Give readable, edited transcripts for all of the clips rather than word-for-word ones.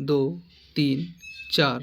2, 3, 4।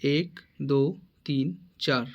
1, 2, 3, 4।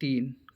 3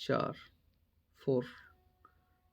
4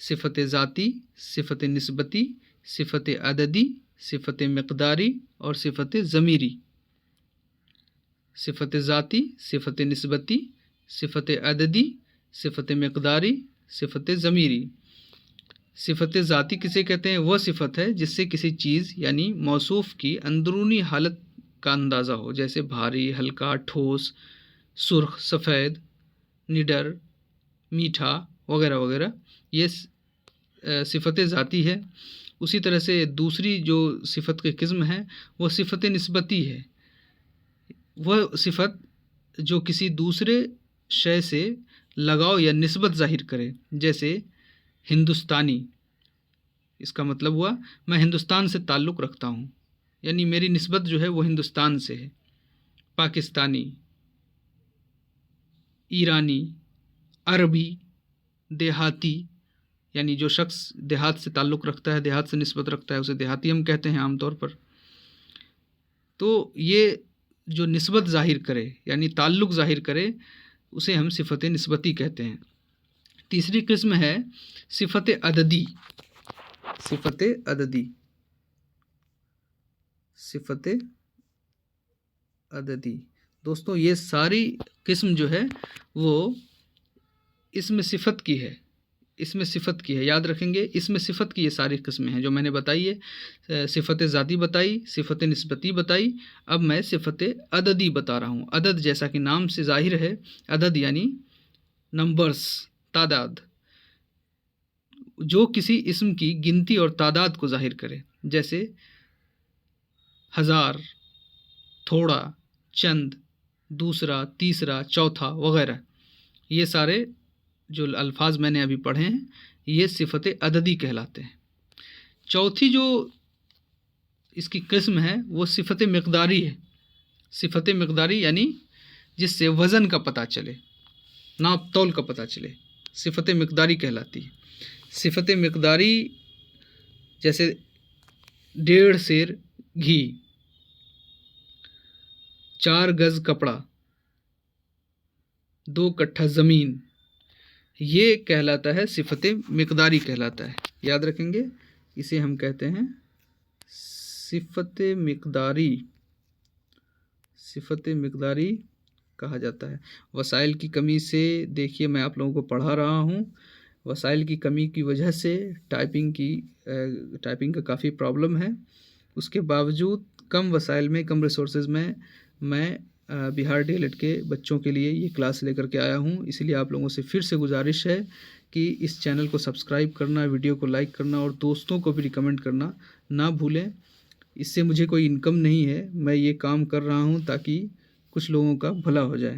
صفت ذاتی، صفت نسبتی، صفت عددی، صفت مقداری اور صفت ضمیری۔ صفت ذاتی، صفت نسبتی، صفت عددی، صفت مقداری، صفت ضمیری۔ صفت ذاتی کسے کہتے ہیں؟ وہ صفت ہے جس سے کسی چیز یعنی موصوف کی اندرونی حالت کا اندازہ ہو، جیسے بھاری، ہلکا، ٹھوس، سرخ، سفید، نڈر، میٹھا وغیرہ وغیرہ، یہ صفت ذاتی ہے۔ اسی طرح سے دوسری جو صفت کی قسم ہے وہ صفت نسبتی ہے، وہ صفت جو کسی دوسرے شے سے لگاؤ یا نسبت ظاہر کرے، جیسے ہندوستانی، اس کا مطلب ہوا میں ہندوستان سے تعلق رکھتا ہوں، یعنی میری نسبت جو ہے وہ ہندوستان سے ہے۔ پاکستانی، ایرانی، عربی، دیہاتی، یعنی جو شخص دیہات سے تعلق رکھتا ہے، دیہات سے نسبت رکھتا ہے، اسے دیہاتی ہم کہتے ہیں عام طور پر۔ تو یہ جو نسبت ظاہر کرے یعنی تعلق ظاہر کرے اسے ہم صفت نسبتی کہتے ہیں۔ تیسری قسم ہے صفت عددی۔ صفت عددی، صفت عددی دوستوں یہ ساری قسم جو ہے وہ اس میں صفت کی ہے، اس میں صفت کی ہے، یاد رکھیں گے، اس میں صفت کی یہ ساری قسمیں ہیں جو میں نے بتائی ہے۔ صفت ذاتی بتائی، صفت نسبتی بتائی، اب میں صفت عددی بتا رہا ہوں۔ عدد جیسا کہ نام سے ظاہر ہے، عدد یعنی نمبرز، تعداد، جو کسی اسم کی گنتی اور تعداد کو ظاہر کرے، جیسے ہزار، تھوڑا، چند، دوسرا، تیسرا، چوتھا وغیرہ، یہ سارے جو الفاظ میں نے ابھی پڑھے ہیں یہ صفت عددی کہلاتے ہیں۔ چوتھی جو اس کی قسم ہے وہ صفت مقداری ہے۔ صفت مقداری یعنی جس سے وزن کا پتہ چلے، ناپ تول کا پتہ چلے، صفت مقداری کہلاتی ہے۔ صفت مقداری جیسے 1.5 سیر گھی، 4 گز کپڑا، 2 کٹھا زمین، یہ کہلاتا ہے صفت مقداری کہلاتا ہے، یاد رکھیں گے، اسے ہم کہتے ہیں صفت مقداری، صفت مقداری کہا جاتا ہے۔ وسائل کی کمی سے دیکھیے میں آپ لوگوں کو پڑھا رہا ہوں، وسائل کی کمی کی وجہ سے ٹائپنگ کا کافی پرابلم ہے، اس کے باوجود کم وسائل میں، کم ریسورسز میں بہار ڈی ایل ایڈ کے بچوں کے لیے یہ کلاس لے کر کے آیا ہوں۔ اس لیے آپ لوگوں سے پھر سے گزارش ہے کہ اس چینل کو سبسکرائب کرنا، ویڈیو کو لائک کرنا اور دوستوں کو بھی ریکمنڈ کرنا نہ بھولیں۔ اس سے مجھے کوئی انکم نہیں ہے، میں یہ کام کر رہا ہوں تاکہ کچھ لوگوں کا بھلا ہو جائے۔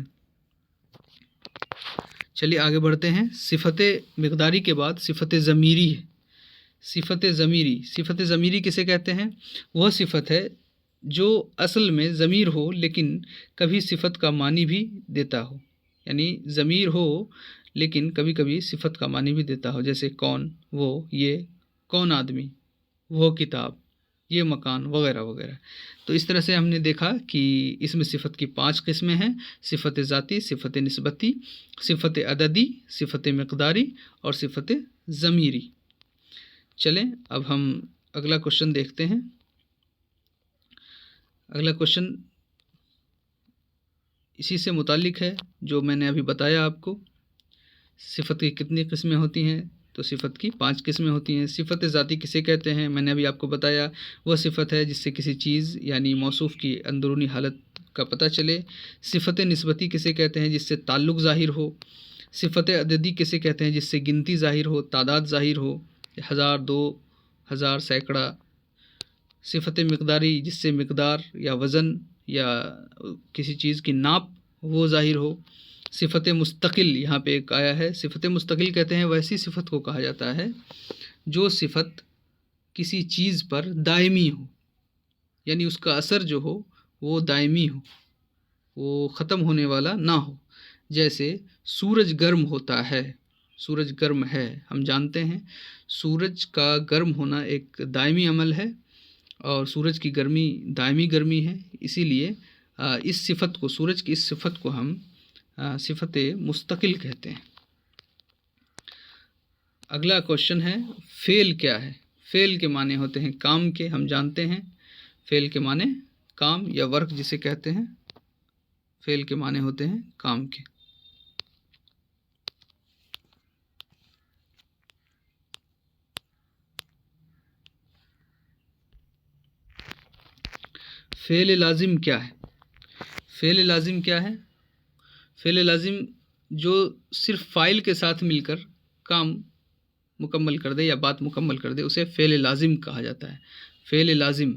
چلیے آگے بڑھتے ہیں۔ صفت مقداری کے بعد صفت ضمیری ہے۔ صفت ضمیری، صفت ضمیری کسے کہتے ہیں؟ وہ صفت ہے جو اصل میں ضمیر ہو لیکن کبھی صفت کا معنی بھی دیتا ہو، یعنی ضمیر ہو لیکن کبھی کبھی صفت کا معنی بھی دیتا ہو، جیسے کون، وہ، یہ، کون آدمی، وہ کتاب، یہ مکان وغیرہ وغیرہ۔ تو اس طرح سے ہم نے دیکھا کہ اس میں صفت کی 5 قسمیں ہیں: صفت ذاتی، صفت نسبتی، صفت عددی، صفت مقداری اور صفت ضمیری۔ چلیں اب ہم اگلا کوشچن دیکھتے ہیں۔ اگلا کوشچن اسی سے متعلق ہے جو میں نے ابھی بتایا آپ کو۔ صفت کی کتنی قسمیں ہوتی ہیں؟ تو صفت کی 5 قسمیں ہوتی ہیں۔ صفت ذاتی کسے کہتے ہیں؟ میں نے ابھی آپ کو بتایا، وہ صفت ہے جس سے کسی چیز یعنی موصوف کی اندرونی حالت کا پتہ چلے۔ صفت نسبتی کسے کہتے ہیں؟ جس سے تعلق ظاہر ہو۔ صفت عددی کسے کہتے ہیں؟ جس سے گنتی ظاہر ہو، تعداد ظاہر ہو، 1000، 2000، سینکڑا۔ صفت مقداری جس سے مقدار یا وزن یا کسی چیز کی ناپ وہ ظاہر ہو۔ صفت مستقل یہاں پہ ایک آیا ہے، صفت مستقل کہتے ہیں ویسی صفت کو کہا جاتا ہے جو صفت کسی چیز پر دائمی ہو، یعنی اس کا اثر جو ہو وہ دائمی ہو، وہ ختم ہونے والا نہ ہو۔ جیسے سورج گرم ہوتا ہے، سورج گرم ہے، ہم جانتے ہیں سورج کا گرم ہونا ایک دائمی عمل ہے اور سورج کی گرمی دائمی گرمی ہے، اسی لیے اس صفت کو، سورج کی اس صفت کو ہم صفت مستقل کہتے ہیں۔ اگلا کوشچن ہے فعل کیا ہے؟ فعل کے معنی ہوتے ہیں کام کے، ہم جانتے ہیں فعل کے معنی کام یا ورک جسے کہتے ہیں، فعل کے معنی ہوتے ہیں کام کے۔ فعل لازم کیا ہے؟ فعل لازم کیا ہے؟ فعل لازم جو صرف فاعل کے ساتھ مل کر کام مکمل کر دے یا بات مکمل کر دے اسے فعل لازم کہا جاتا ہے۔ فعل لازم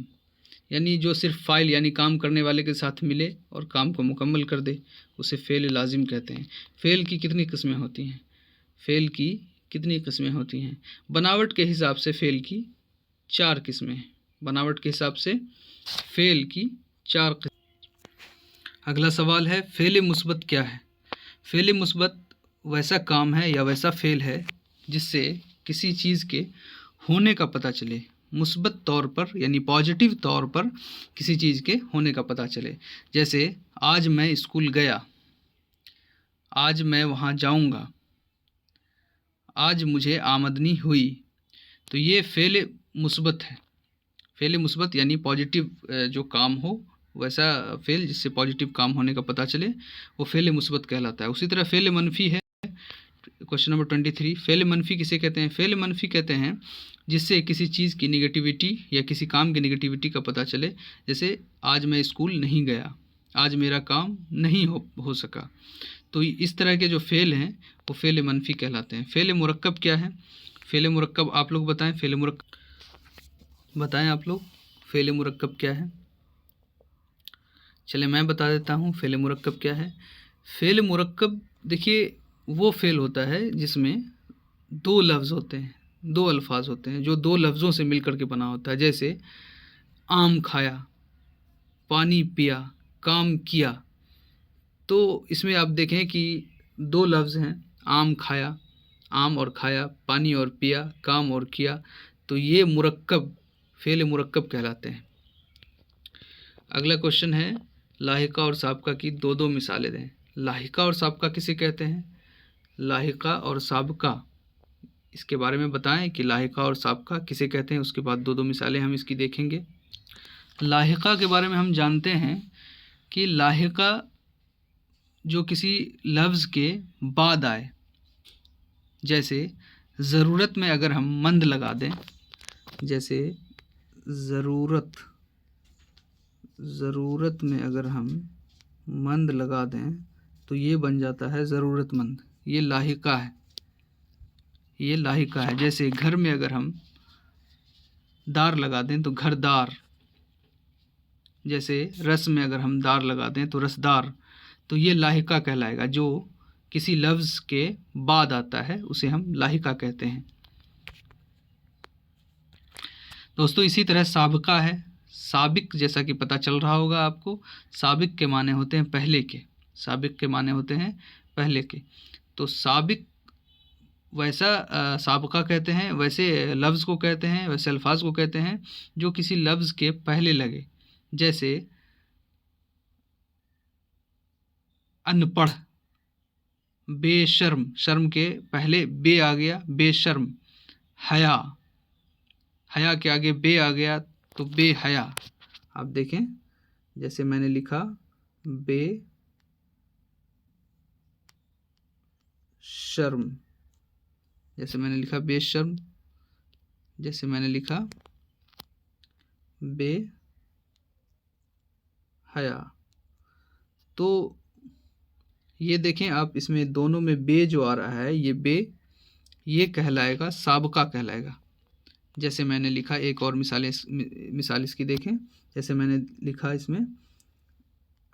یعنی جو صرف فاعل یعنی کام کرنے والے کے ساتھ ملے اور کام کو مکمل کر دے اسے فعل لازم کہتے ہیں۔ فعل کی کتنی قسمیں ہوتی ہیں؟ فعل کی کتنی قسمیں ہوتی ہیں؟ بناوٹ کے حساب سے فعل کی 4 قسمیں ہیں۔ بناوٹ کے حساب سے فعل کی 4 قسمیں۔ اگلا سوال ہے فعل مثبت کیا ہے؟ فعل مثبت ویسا کام ہے یا ویسا فعل ہے جس سے کسی چیز کے ہونے کا پتہ چلے، مثبت طور پر یعنی پازیٹیو طور پر کسی چیز کے ہونے کا پتہ چلے۔ جیسے آج میں اسکول گیا، آج میں وہاں جاؤں گا، آج مجھے آمدنی ہوئی، تو یہ فعل مثبت ہے۔ فعل مثبت یعنی پازیٹیو جو کام ہو ویسا فعل جس سے پازیٹیو کام ہونے کا پتہ چلے وہ فعل مثبت کہلاتا ہے۔ اسی طرح فعل منفی ہے، کوشچن نمبر 23، فعل منفی کسے کہتے ہیں؟ فعل منفی کہتے ہیں جس سے کسی چیز کی نگیٹیوٹی یا کسی کام کی نگیٹیوٹی کا پتہ چلے۔ جیسے آج میں اسکول نہیں گیا، آج میرا کام نہیں ہو سکا، تو اس طرح کے جو فعل ہیں وہ فعل منفی کہلاتے ہیں۔ فعل مرکب کیا ہے؟ فعل مرکب آپ لوگ بتائیں، فعل مرکب بتائیں آپ لوگ، فعل مرکب کیا ہے؟ چلے میں بتا دیتا ہوں فعل مرکب کیا ہے۔ فعل مرکب دیکھیے وہ فعل ہوتا ہے جس میں 2 لفظ ہوتے ہیں، 2 الفاظ ہوتے ہیں جو 2 لفظوں سے مل کر کے بنا ہوتا ہے۔ جیسے آم کھایا، پانی پیا، کام کیا، تو اس میں آپ دیکھیں کہ 2 لفظ ہیں، آم کھایا، آم اور کھایا، پانی اور پیا، کام اور کیا، تو یہ مرکب فعل مرکب کہلاتے ہیں۔ اگلا کوشچن ہے لاحقہ اور سابقہ کی 2 مثالیں دیں۔ لاحقہ اور سابقہ کسے کہتے ہیں؟ لاحقہ اور سابقہ اس کے بارے میں بتائیں کہ لاحقہ اور سابقہ کسے کہتے ہیں، اس کے بعد 2 مثالیں ہم اس کی دیکھیں گے۔ لاحقہ کے بارے میں ہم جانتے ہیں کہ لاحقہ جو کسی لفظ کے بعد آئے، جیسے ضرورت میں اگر ہم مند لگا دیں، جیسے ضرورت میں اگر ہم مند لگا دیں تو یہ بن جاتا ہے ضرورت مند، یہ لاحقہ ہے، یہ لاحقہ ہے۔ جیسے گھر میں اگر ہم دار لگا دیں تو گھر دار، جیسے رس میں اگر ہم دار لگا دیں تو رسدار، تو یہ لاحقہ کہلائے گا۔ جو کسی لفظ کے بعد آتا ہے اسے ہم لاحقہ کہتے ہیں۔ دوستو اسی طرح سابقہ ہے، سابق جیسا کہ پتہ چل رہا ہوگا آپ کو، سابق کے معنی ہوتے ہیں پہلے کے، سابق کے معنی ہوتے ہیں پہلے کے، تو سابق ویسا سابقہ کہتے ہیں، ویسے لفظ کو کہتے ہیں، ویسے الفاظ کو کہتے ہیں جو کسی لفظ کے پہلے لگے۔ جیسے ان پڑھ، بے شرم، شرم کے پہلے بے آ گیا، بے شرم۔ حیا، حیا کے آگے بے آ گیا تو بے حیا۔ آپ دیکھیں جیسے میں نے لکھا بے شرم، جیسے میں نے لکھا بے شرم، جیسے میں نے لکھا بے حیا، تو یہ دیکھیں آپ اس میں دونوں میں بے جو آ رہا ہے، یہ بے یہ کہلائے گا سابقہ کہلائے گا۔ جیسے میں نے لکھا ایک اور مثال اس کی دیکھیں، جیسے میں نے لکھا اس میں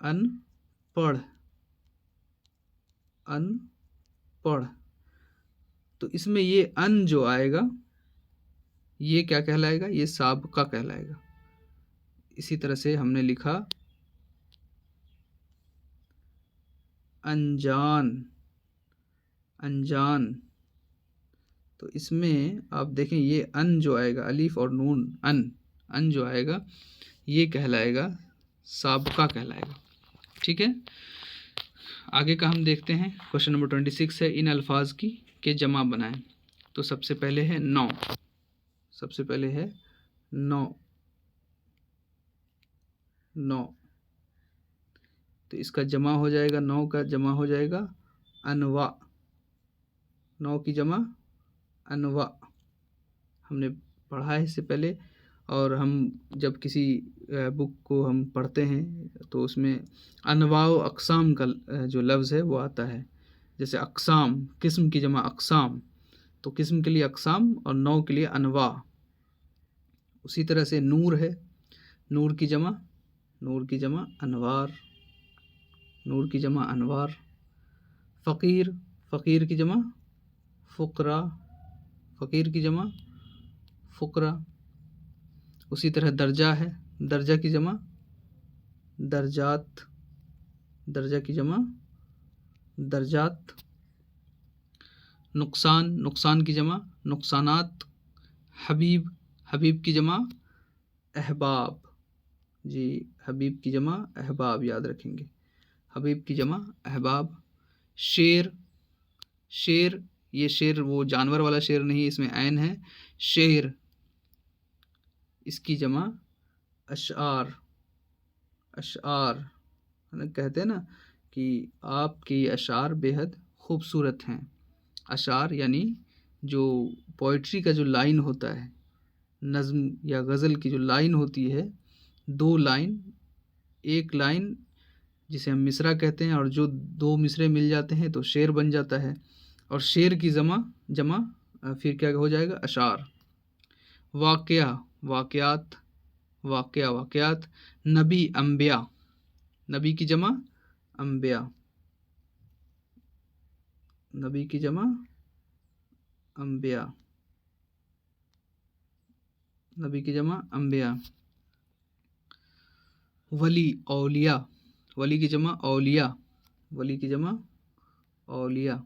ان پڑھ، ان پڑھ، تو اس میں یہ ان جو آئے گا یہ کیا کہلائے گا؟ یہ سابقہ کہلائے گا۔ اسی طرح سے ہم نے لکھا انجان، انجان، تو اس میں آپ دیکھیں یہ ان جو آئے گا، الف اور نون، ان جو آئے گا یہ کہلائے گا سابقہ کہلائے گا۔ ٹھیک ہے، آگے کا ہم دیکھتے ہیں، کوشچن نمبر 26 ہے ان الفاظ کی کہ جمع بنائیں۔ تو سب سے پہلے ہے نو، سب سے پہلے ہے نو، نو، تو اس کا جمع ہو جائے گا، نو کا جمع ہو جائے گا انواع، نو کی جمع انواع، ہم نے پڑھا ہے اس سے پہلے، اور ہم جب کسی بک کو ہم پڑھتے ہیں تو اس میں انواع و اقسام کا جو لفظ ہے وہ آتا ہے، جیسے اقسام، قسم کی جمع اقسام، تو قسم کے لیے اقسام اور نوع کے لیے انواع۔ اسی طرح سے نور ہے، نور کی جمع، نور کی جمع انوار، نور کی جمع انوار۔ فقیر، فقیر کی جمع فقراء، فقیر کی جمع فقراء۔ اسی طرح درجہ ہے، درجہ کی جمع درجات، درجہ کی جمع درجات۔ نقصان، نقصان کی جمع نقصانات۔ حبیب، حبیب کی جمع احباب، جی حبیب کی جمع احباب یاد رکھیں گے، حبیب کی جمع احباب۔ شیر، شیر، یہ شیر وہ جانور والا شیر نہیں، اس میں عین ہے، شعر، اس کی جمع اشعار، اشعار، کہتے ہیں نا کہ آپ کی اشعار بے حد خوبصورت ہیں۔ اشعار یعنی جو پوئٹری کا جو لائن ہوتا ہے، نظم یا غزل کی جو لائن ہوتی ہے، دو لائن، ایک لائن جسے ہم مصرع کہتے ہیں، اور جو دو مصرے مل جاتے ہیں تو شعر بن جاتا ہے، اور شعر کی جمع پھر کیا ہو جائے گا اشعار۔ واقعہ، واقعات، واقعہ واقعات۔ نبی، انبیاء، نبی کی جمع انبیاء، نبی کی جمع انبیاء، نبی کی جمع انبیاء۔ ولی، اولیاء، ولی کی جمع اولیاء، ولی کی جمع اولیاء،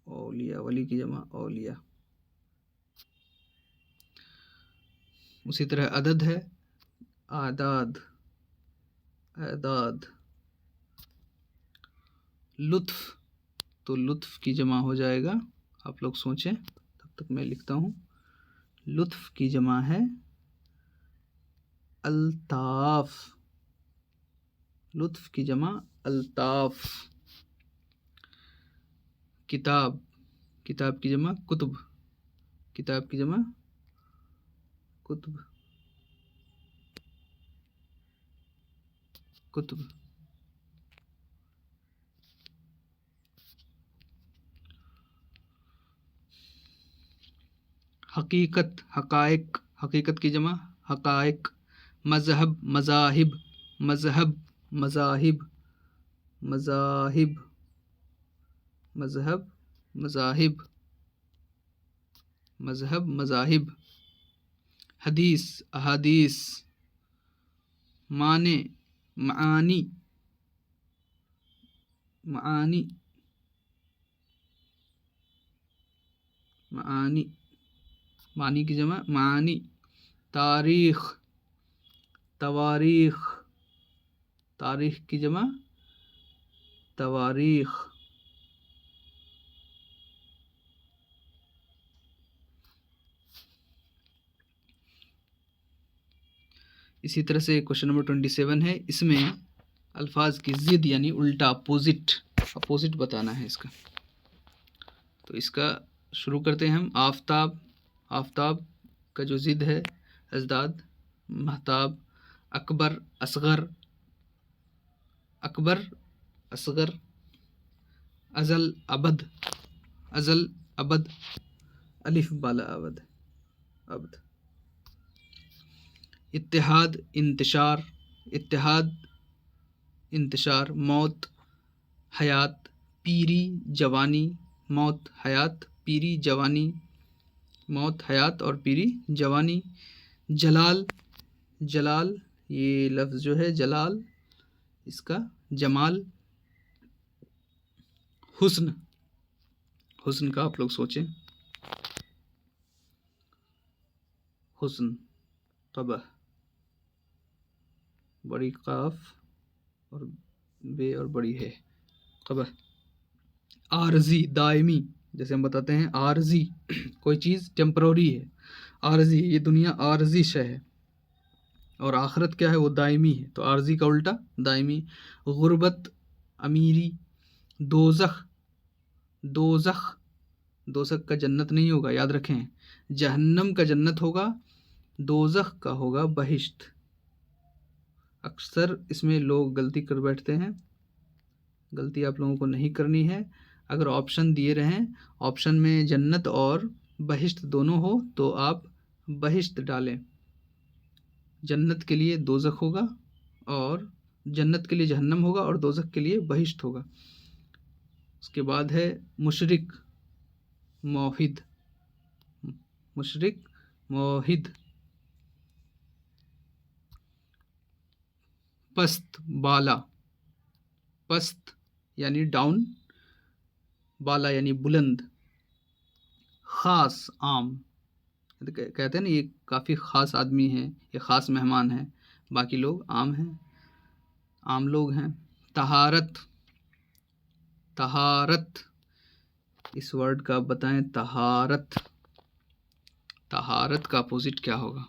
اولیاء، ولی کی جمع اولیاء۔ اسی طرح عدد ہے، اعداد، اعداد۔ لطف، تو لطف کی جمع ہو جائے گا، آپ لوگ سوچیں تب تک میں لکھتا ہوں، لطف کی جمع ہے الطاف، لطف کی جمع الطاف۔ کتاب، کتاب کی جمع کتب، کتاب کی جمع کتب، کتب۔ حقیقت، حقائق، حقیقت کی جمع حقائق۔ مذہب، مذاہب، مذہب، مذاہب، مذاہب، مذہب، مذاہب، مذہب، مذاہب۔ حدیث، احادیث۔ معنی، معانی، معانی، معانی، معنی کی جمع معانی۔ تاریخ، تواریخ، تاریخ کی جمع تواریخ۔ اسی طرح سے کوشچن نمبر 27 ہے، اس میں الفاظ کی ضد یعنی الٹا، اپوزٹ بتانا ہے اس کا، تو اس کا شروع کرتے ہیں ہم۔ آفتاب، آفتاب کا جو ضد ہے اضداد، مہتاب۔ اکبر، اصغر، اکبر، اصغر۔ ازل، ابد، ازل، ابد، الف بالا ابد، ابد۔ اتحاد، انتشار، اتحاد، انتشار۔ موت، حیات، پیری، جوانی۔ موت، حیات، پیری، جوانی۔ موت، حیات اور پیری، جوانی۔ جلال، جلال، یہ لفظ جو ہے جلال، اس کا جمال۔ حسن، حسن کا آپ لوگ سوچیں، حسن، قبح، بڑی قاف اور بے اور بڑی ہے، قبح۔ عارضی، دائمی، جیسے ہم بتاتے ہیں عارضی، کوئی چیز ٹیمپروری ہے، عارضی، یہ دنیا عارضی شے ہے، اور آخرت کیا ہے؟ وہ دائمی ہے، تو عارضی کا الٹا دائمی۔ غربت، امیری، دوزخ، دوزخ، دوزخ کا جنت نہیں ہوگا، یاد رکھیں، جہنم کا جنت ہوگا، دوزخ کا ہوگا بہشت۔ اکثر اس میں لوگ غلطی کر بیٹھتے ہیں، غلطی آپ لوگوں کو نہیں کرنی ہے۔ اگر آپشن دیے رہیں، آپشن میں جنت اور بہشت دونوں ہو تو آپ بہشت ڈالیں۔ جنت کے لیے دوزخ ہوگا، اور جنت کے لیے جہنم ہوگا، اور دوزخ کے لیے بہشت ہوگا۔ اس کے بعد ہے مشرک، موحد، مشرک، موحد، پست، بالا، پست یعنی ڈاؤن، بالا یعنی بلند، خاص، عام، کہتے ہیں نا یہ کافی خاص آدمی ہے، یہ خاص مہمان ہے، باقی لوگ عام ہیں، عام لوگ ہیں۔ طہارت، طہارت، اس ورڈ کا بتائیں، طہارت، طہارت کا اپوزٹ کیا ہوگا؟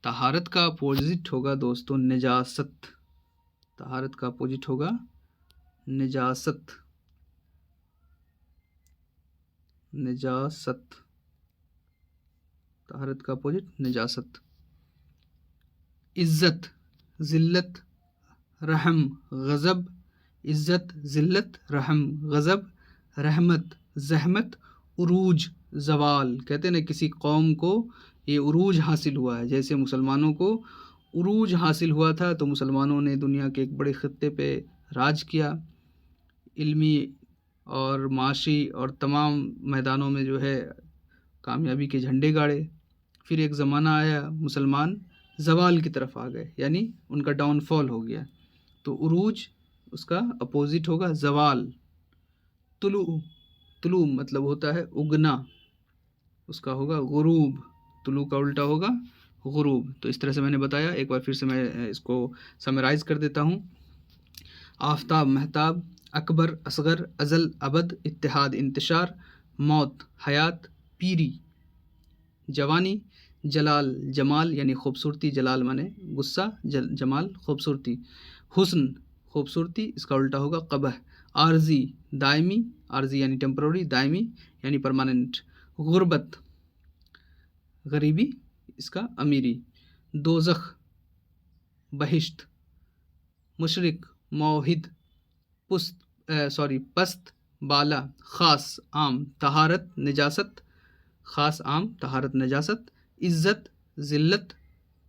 طہارت کا اپوزٹ ہوگا دوستو نجاست، طہارت کا اپوزٹ ہوگا نجاست، نجاست، طہارت کا اپوزٹ نجاست۔ عزت، ذلت، رحم، غضب، عزت، ذلت، رحم، غضب، رحمت، زحمت، عروج، زوال۔ کہتے ہیں نا کسی قوم کو یہ عروج حاصل ہوا ہے، جیسے مسلمانوں کو عروج حاصل ہوا تھا، تو مسلمانوں نے دنیا کے ایک بڑے خطے پہ راج کیا، علمی اور معاشی اور تمام میدانوں میں جو ہے کامیابی کے جھنڈے گاڑے۔ پھر ایک زمانہ آیا، مسلمان زوال کی طرف آ گئے، یعنی ان کا ڈاؤن فال ہو گیا، تو عروج اس کا اپوزٹ ہوگا زوال۔ طلوع، طلوع مطلب ہوتا ہے اگنا، اس کا ہوگا غروب، طلوع کا الٹا ہوگا غروب۔ تو اس طرح سے میں نے بتایا، ایک بار پھر سے میں اس کو سمرائز کر دیتا ہوں۔ آفتاب، مہتاب، اکبر، اصغر، ازل، ابد، اتحاد، انتشار، موت، حیات، پیری، جوانی، جلال، جمال یعنی خوبصورتی، جلال مانے غصہ، جمال خوبصورتی، حسن، خوبصورتی، اس کا الٹا ہوگا قبح، عارضی، دائمی، عارضی یعنی ٹیمپرری، دائمی یعنی پرماننٹ، غربت، غریبی، اس کا امیری، دوزخ، بہشت، مشرک، موحد، پست، بالا، خاص، عام، طہارت، نجاست، خاص، عام، طہارت، نجاست، عزت، ذلت،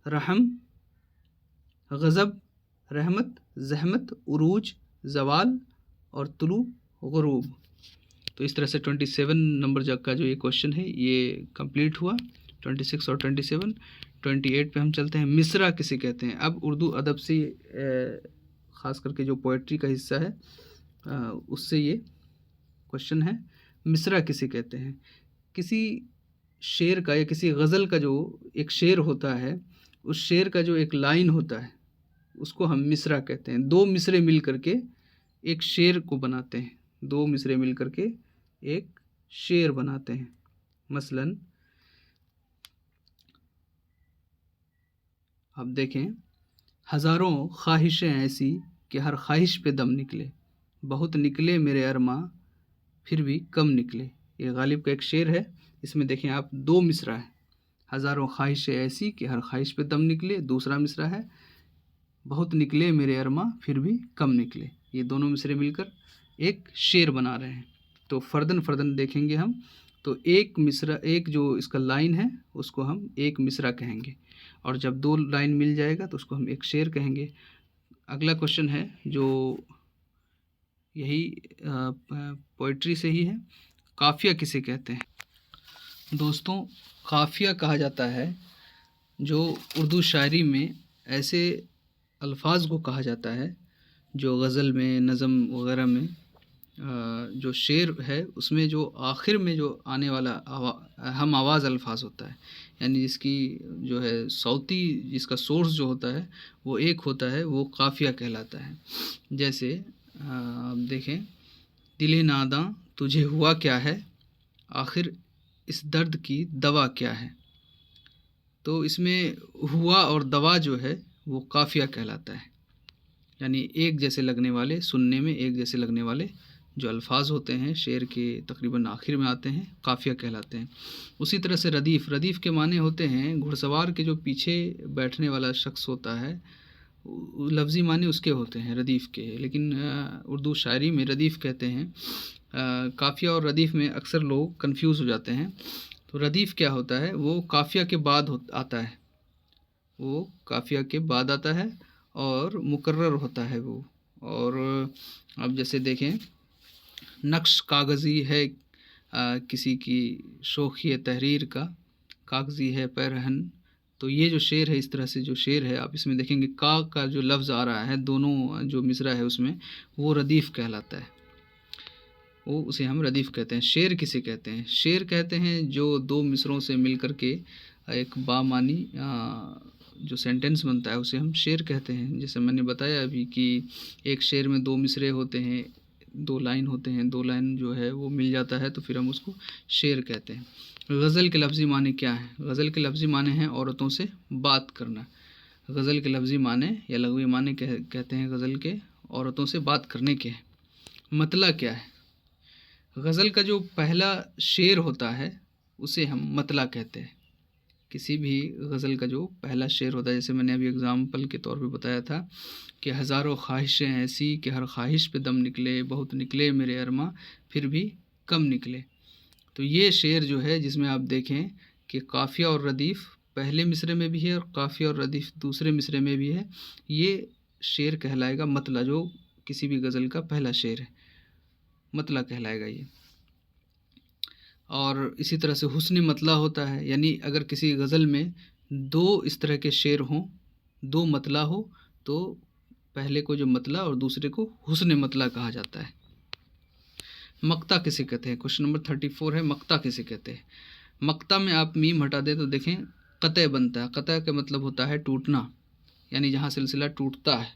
رحم، غضب، رحمت، زحمت، عروج، زوال، اور طلوع، غروب۔ تو اس طرح سے 27 نمبر کا جو یہ کوشچن ہے یہ کمپلیٹ ہوا، 26 اور 27۔ 28 پہ ہم چلتے ہیں، مصرع کسے کہتے ہیں؟ اب اردو ادب سے خاص کر کے جو پوئٹری کا حصہ ہے اس سے یہ کوشچن ہے، مصرع کسے کہتے ہیں؟ کسی شعر کا یا کسی غزل کا جو ایک شعر ہوتا ہے، اس شعر کا جو ایک لائن ہوتا ہے اس کو ہم مصرع کہتے ہیں۔ دو مصرے مل کر کے ایک شعر کو بناتے ہیں، دو مصرے مل کر کے ایک شعر بناتے ہیں۔ مثلاً آپ دیکھیں، ہزاروں خواہشیں ایسی کہ ہر خواہش پہ دم نکلے، بہت نکلے میرے ارماں پھر بھی کم نکلے۔ یہ غالب کا ایک شعر ہے، اس میں دیکھیں آپ دو مصرع ہے، ہزاروں خواہشیں ایسی کہ ہر خواہش پہ دم نکلے، دوسرا مصرع ہے بہت نکلے میرے ارماں پھر بھی کم نکلے۔ یہ دونوں مصرے مل کر ایک شعر بنا رہے ہیں۔ تو فردن فردن دیکھیں گے ہم، تو ایک مصرع، ایک جو اس کا لائن ہے اس کو ہم ایک مصرع کہیں گے، اور جب دو لائن مل جائے گا تو اس کو ہم ایک شعر کہیں گے۔ اگلا کوشچن ہے جو یہی پوئٹری سے ہی ہے، قافیہ کسے کہتے ہیں؟ دوستوں، قافیہ کہا جاتا ہے جو اردو شاعری میں ایسے الفاظ کو کہا جاتا ہے جو غزل میں، نظم وغیرہ میں جو شعر ہے اس میں جو آخر میں جو آنے والا ہم آواز الفاظ ہوتا ہے، یعنی جس کی جو ہے صوتی، جس کا سورس جو ہوتا ہے وہ ایک ہوتا ہے، وہ قافیہ کہلاتا ہے۔ جیسے آپ دیکھیں، دل ناداں تجھے ہوا کیا ہے، آخر اس درد کی دوا کیا ہے۔ تو اس میں ہوا اور دوا جو ہے وہ قافیہ کہلاتا ہے، یعنی ایک جیسے لگنے والے، سننے میں ایک جیسے لگنے والے جو الفاظ ہوتے ہیں شعر کے تقریباً آخر میں آتے ہیں قافیہ کہلاتے ہیں۔ اسی طرح سے ردیف، ردیف کے معنی ہوتے ہیں گھڑ سوار کے جو پیچھے بیٹھنے والا شخص ہوتا ہے، لفظی معنی اس کے ہوتے ہیں ردیف کے، لیکن اردو شاعری میں ردیف کہتے ہیں۔ قافیہ اور ردیف میں اکثر لوگ کنفیوز ہو جاتے ہیں۔ تو ردیف کیا ہوتا ہے؟ وہ قافیہ کے بعد آتا ہے، وہ قافیہ کے بعد آتا ہے اور مکرر ہوتا ہے وہ۔ اور اب جیسے دیکھیں، نقش کاغذی ہے کسی کی شوخی تحریر کا، کاغذی ہے پیرہن۔ تو یہ جو شعر ہے، اس طرح سے جو شعر ہے، آپ اس میں دیکھیں گے کا جو لفظ آ رہا ہے، دونوں جو مصرع ہے اس میں، وہ ردیف کہلاتا ہے، وہ اسے ہم ردیف کہتے ہیں۔ شعر کسے کہتے ہیں؟ شعر کہتے ہیں جو دو مصروں سے مل کر کے ایک بامانی جو سینٹنس بنتا ہے اسے ہم شعر کہتے ہیں۔ جیسے میں نے بتایا ابھی کہ ایک شعر میں دو مصرے ہوتے ہیں، دو لائن ہوتے ہیں، دو لائن جو ہے وہ مل جاتا ہے تو پھر ہم اس کو شعر کہتے ہیں۔ غزل کے لفظی معنی کیا ہیں؟ غزل کے لفظی معنی ہیں عورتوں سے بات کرنا۔ غزل کے لفظی معنی یا لغوی معنی کہتے ہیں غزل کے عورتوں سے بات کرنے کے۔ مطلع کیا ہے؟ غزل کا جو پہلا شعر ہوتا ہے اسے ہم مطلع کہتے ہیں۔ کسی بھی غزل کا جو پہلا شعر ہوتا ہے، جیسے میں نے ابھی اگزامپل کے طور پہ بتایا تھا کہ ہزاروں خواہشیں ایسی کہ ہر خواہش پہ دم نکلے، بہت نکلے میرے ارماں پھر بھی کم نکلے۔ تو یہ شعر جو ہے جس میں آپ دیکھیں کہ قافیہ اور ردیف پہلے مصرے میں بھی ہے اور قافیہ اور ردیف دوسرے مصرے میں بھی ہے، یہ شعر کہلائے گا مطلع، جو کسی بھی غزل کا پہلا شعر ہے مطلع کہلائے گا یہ۔ اور اسی طرح سے حسن مطلع ہوتا ہے، یعنی اگر کسی غزل میں دو اس طرح کے شعر ہوں، دو مطلع ہو، تو پہلے کو جو مطلع اور دوسرے کو حسن مطلع کہا جاتا ہے۔ مقطع کسے کہتے ہیں؟ کوشچن نمبر 34 ہے، مقطع کسے کہتے ہیں؟ مقطع میں آپ میم ہٹا دیں تو دیکھیں قطع بنتا ہے۔ قطع کا مطلب ہوتا ہے ٹوٹنا، یعنی جہاں سلسلہ ٹوٹتا ہے۔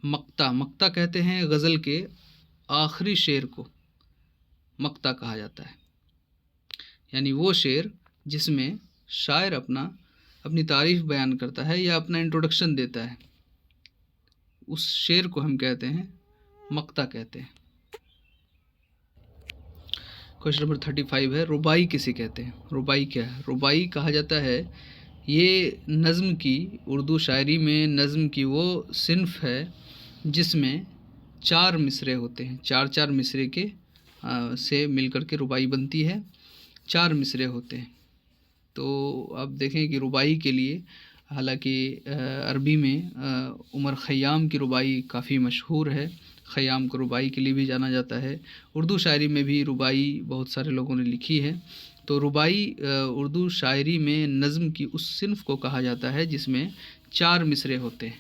مقطع کہتے ہیں غزل کے آخری شعر کو مقطع کہا جاتا ہے، یعنی وہ شعر جس میں شاعر اپنی تعریف بیان کرتا ہے یا اپنا انٹروڈکشن دیتا ہے، اس شعر کو ہم کہتے ہیں مقطع کہتے ہیں۔ کوشچن نمبر 35 ہے، رباعی کسے کہتے ہیں؟ رباعی کیا ہے؟ رباعی کہا جاتا ہے یہ نظم کی، اردو شاعری میں نظم کی وہ صنف ہے جس میں 4 مصرے ہوتے ہیں، 4 مصرے کے سے مل کر کے رباعی بنتی ہے، 4 مصرے ہوتے ہیں۔ تو آپ دیکھیں کہ رباعی کے لیے، حالانکہ عربی میں عمر خیام کی رباعی کافی مشہور ہے، خیام کو رباعی کے لیے بھی جانا جاتا ہے۔ اردو شاعری میں بھی رباعی بہت سارے لوگوں نے لکھی ہے۔ تو رباعی اردو شاعری میں نظم کی اس صنف کو کہا جاتا ہے جس میں 4 مصرے ہوتے ہیں،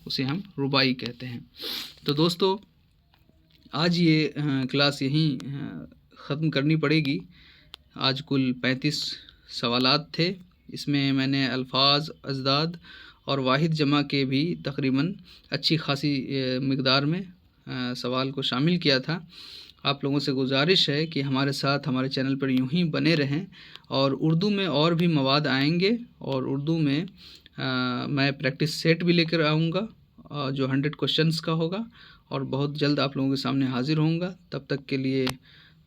اسے ہم رباعی کہتے ہیں۔ تو دوستو، آج یہ کلاس یہیں ختم کرنی پڑے گی۔ آج کل 35 سوالات تھے، اس میں میں نے الفاظ، اضداد اور واحد جمع کے بھی تقریباً اچھی خاصی مقدار میں سوال کو شامل کیا تھا۔ آپ لوگوں سے گزارش ہے کہ ہمارے ساتھ ہمارے چینل پر یوں ہی بنے رہیں، اور اردو میں اور بھی مواد آئیں گے، اور اردو میں میں پریکٹس سیٹ بھی لے کر آؤں گا جو 100 کوشچنس کا ہوگا، اور بہت جلد آپ لوگوں کے سامنے حاضر ہوں گا۔ تب تک کے لیے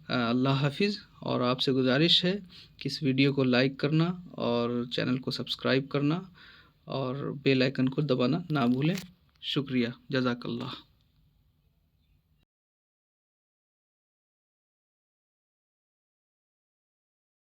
اللہ حافظ، اور آپ سے گزارش ہے کہ اس ویڈیو کو لائک کرنا اور چینل کو سبسکرائب کرنا اور بیل آئیکن کو دبانا نہ بھولیں۔ شکریہ، جزاک اللہ۔